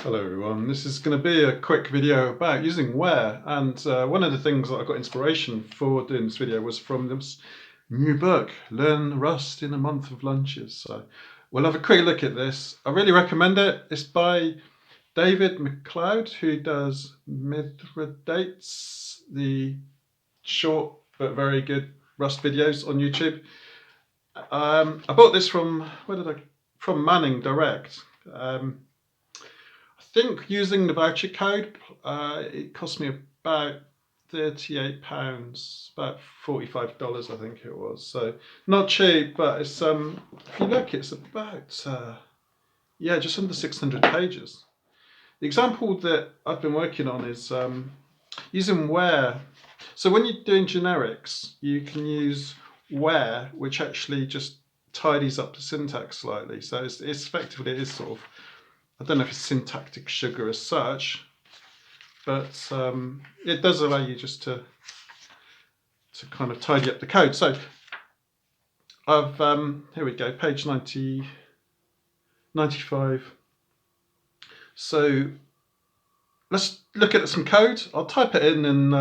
Hello everyone, this is going to be a quick video about using where, and one of the things that I got inspiration for doing this video was from this new book, Learn Rust in a Month of Lunches. So we'll have a quick look at this. I really recommend it. It's by David Macleod, who does Mithridates, the short but very good Rust videos on YouTube. I bought this from, from Manning Direct. I think using the voucher code, it cost me about £38, about $45, I think it was. So not cheap, but it's if you look, it's about yeah, just under 600 pages. The example that I've been working on is using where. So when you're doing generics, you can use where, which actually just tidies up the syntax slightly. So it's effectively, it is sort of, I don't know if it's syntactic sugar as such, but it does allow you just to kind of tidy up the code. So I've here we go, page 95. So let's look at some code. I'll type it in, and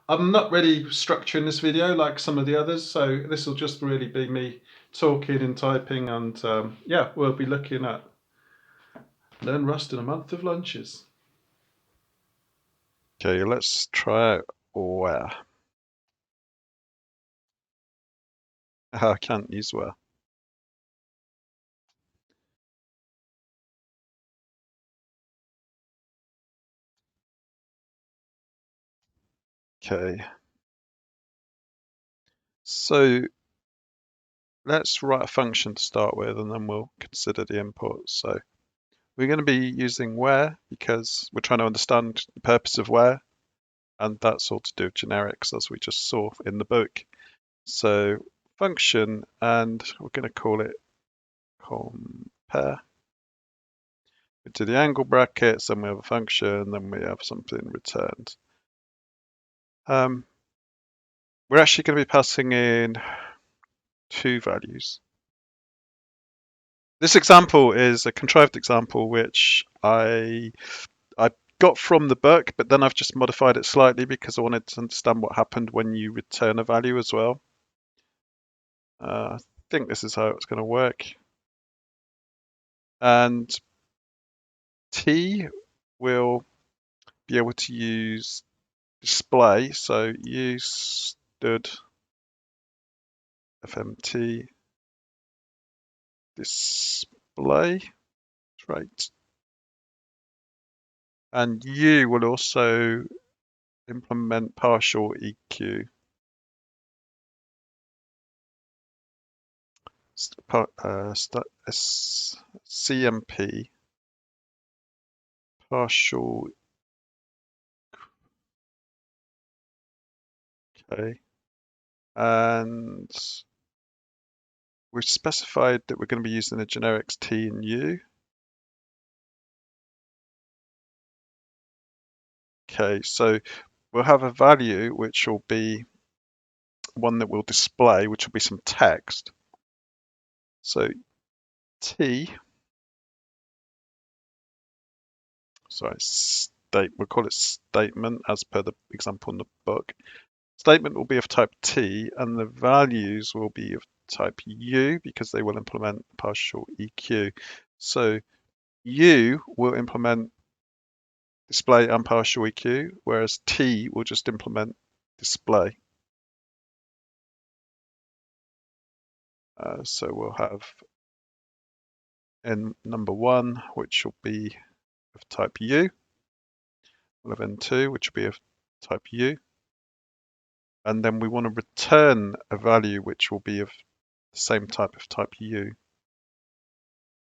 I'm not really structuring this video like some of the others, so this will just really be me talking and typing, and yeah, we'll be looking at Learn Rust in a Month of Lunches. Okay, let's try out where. I can't use where. Okay, so let's write a function to start with, and then we'll consider the input. So we're going to be using where because we're trying to understand the purpose of where, and that's all to do with generics as we just saw in the book. So function, and we're going to call it compare. We do the angle brackets, then we have a function, then we have something returned. We're actually going to be passing in two values. This example is a contrived example which I got from the book, but then I've just modified it slightly because I wanted to understand what happened when you return a value as well. I think this is how it's going to work. And T will be able to use display. So use stood FMT display, right? And U will also implement partial EQ. CMP partial. Okay, and we've specified that we're going to be using the generics T and U. Okay, so we'll have a value which will be one that will display, which will be some text. So T, sorry, we'll call it statement as per the example in the book. Statement will be of type T, and the values will be of type U because they will implement partial EQ. So U will implement display and partial EQ, whereas T will just implement display. So we'll have in number 1, which will be of type U. We'll have N2, which will be of type U. And then we want to return a value which will be of the same type of type U.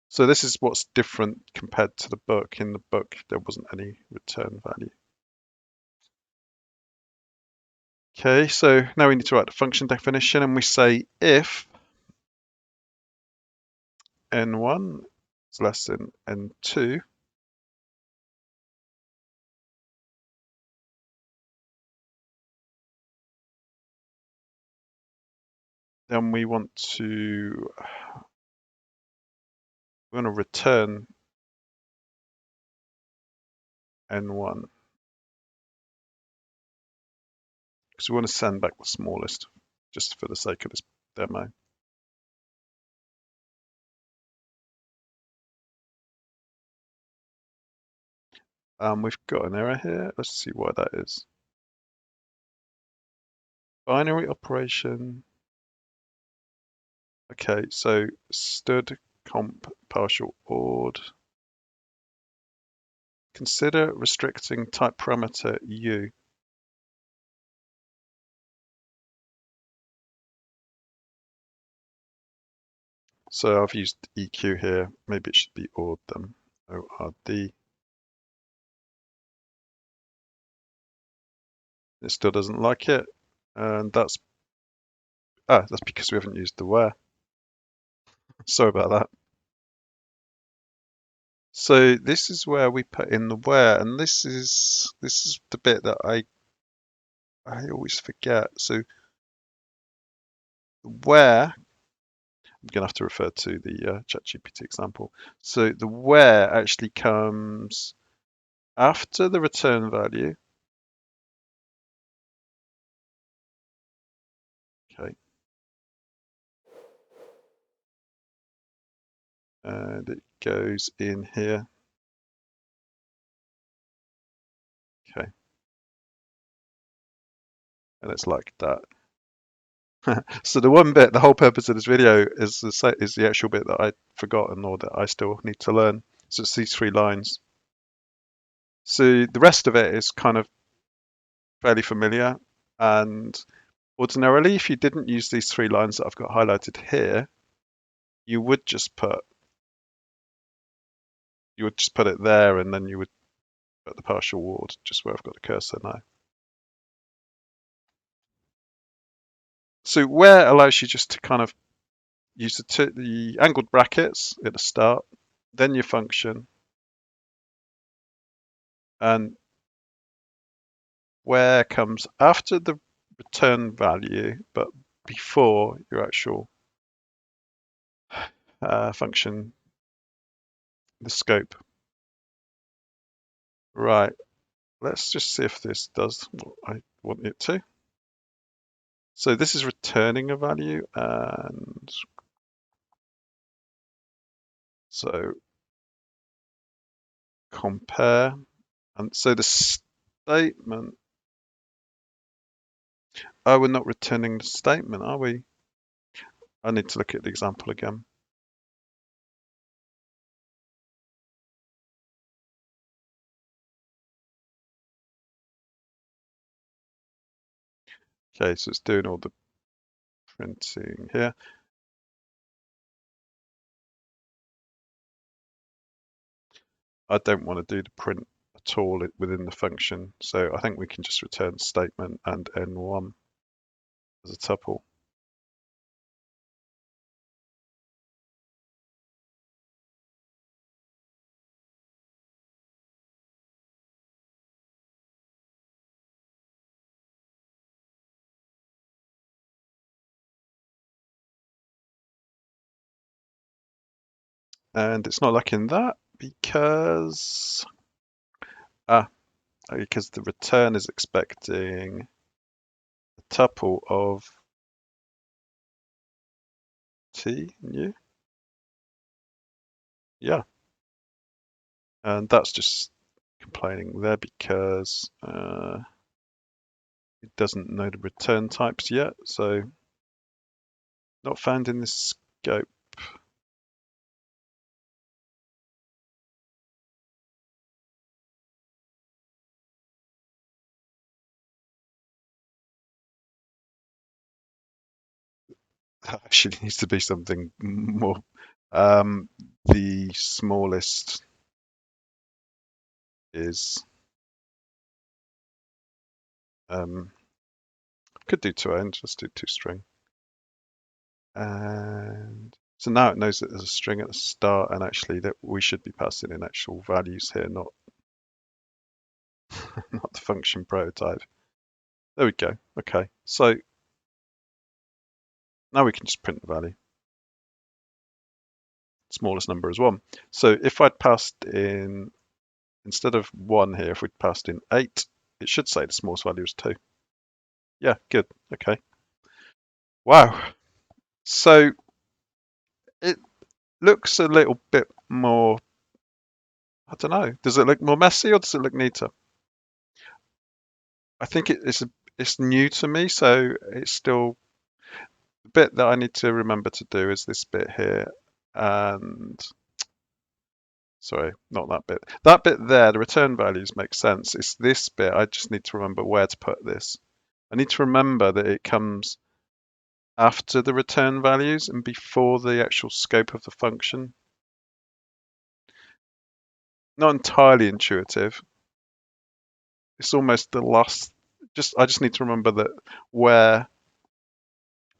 So this is what's different compared to the book. In the book, there wasn't any return value. Okay, so now we need to write the function definition, and we say if n1 is less than n2, then we want to return n1, because we want to send back the smallest, just for the sake of this demo. We've got an error here. Let's see why that is. Binary operation. Okay, so stud comp partial ord. Consider restricting type parameter u. So I've used EQ here. Maybe it should be ord then. ORD. It still doesn't like it, and that's because we haven't used the where. Sorry about that. So this is where we put in the where, and this is the bit that I always forget. So where, I'm gonna have to refer to the ChatGPT example. So the where actually comes after the return value. Okay. And it goes in here. Okay. And it's like that. So the one bit, the whole purpose of this video is the actual bit that I'd forgotten or that I still need to learn. So it's these 3 lines. So the rest of it is kind of fairly familiar. And ordinarily, if you didn't use these 3 lines that I've got highlighted here, you would just put it there, and then you would put the partial ward just where I've got the cursor now. So where allows you just to kind of use the angled brackets at the start, then your function, and where comes after the return value, but before your actual function, the scope. Right, let's just see if this does what I want it to. So this is returning a value, and so compare, and so the statement, oh, we're not returning the statement, are we? I need to look at the example again. Okay, so it's doing all the printing here. I don't want to do the print at all within the function, so I think we can just return statement and n1 as a tuple. And it's not liking that because the return is expecting a tuple of t and u. Yeah, and that's just complaining there because it doesn't know the return types yet, so not found in this scope. That actually needs to be something more. The smallest is could do 2end, let's do 2string. And so now it knows that there's a string at the start, and actually that we should be passing in actual values here, not not the function prototype. There we go. Okay, so now we can just print the value. Smallest number is 1. So if I'd passed in instead of 1 here, if we'd passed in 8, it should say the smallest value is 2. Yeah, good. Okay. Wow. So it looks a little bit more, I don't know, does it look more messy or does it look neater? I think it's new to me, so it's still the bit that I need to remember to do is this bit here. And sorry, not that bit. That bit there, the return values make sense. It's this bit, I just need to remember where to put this. I need to remember that it comes after the return values and before the actual scope of the function. Not entirely intuitive. It's almost the last, I just need to remember that where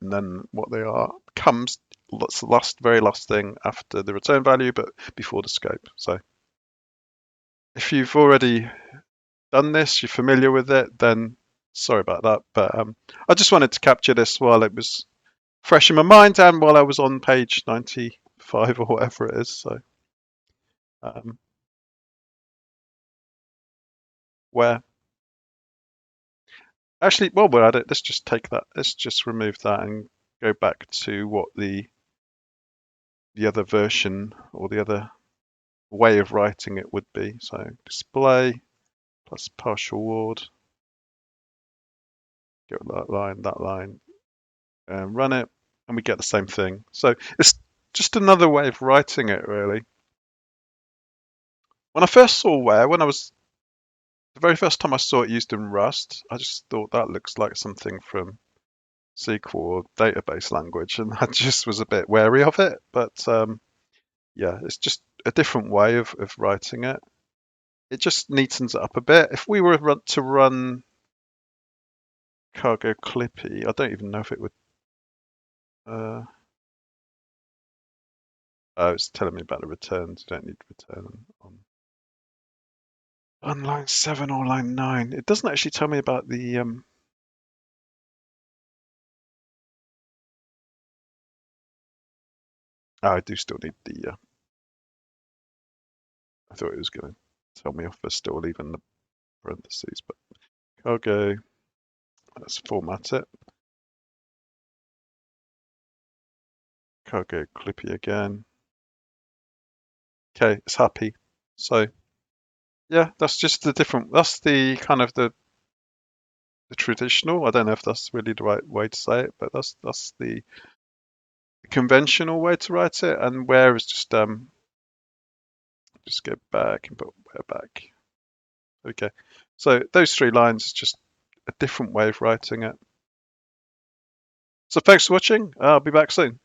and then what they are comes, that's the very last thing after the return value, but before the scope. So if you've already done this, you're familiar with it, then sorry about that. But I just wanted to capture this while it was fresh in my mind and while I was on page 95 or whatever it is. So um, where actually, while we're at it, let's just take that. Let's just remove that and go back to what the other version or the other way of writing it would be. So display plus partial ward. Get that line, and run it, and we get the same thing. So it's just another way of writing it, really. When I first saw when I was the very first time I saw it used in Rust, I just thought that looks like something from SQL or database language, and I just was a bit wary of it. But yeah, it's just a different way of writing it. It just neatens it up a bit. If we were to run cargo clippy, I don't even know if it would. Oh, it's telling me about the returns. You don't need return on line 7 or line 9. It doesn't actually tell me about the I do still need the I thought it was going to tell me off for still leaving the parentheses, but cargo, let's format it. Cargo clippy again. Okay, it's happy. So yeah, that's just that's the kind of the traditional. I don't know if that's really the right way to say it, but that's the conventional way to write it. And where is just go back and put where back. Okay, so those 3 lines is just a different way of writing it. So thanks for watching. I'll be back soon.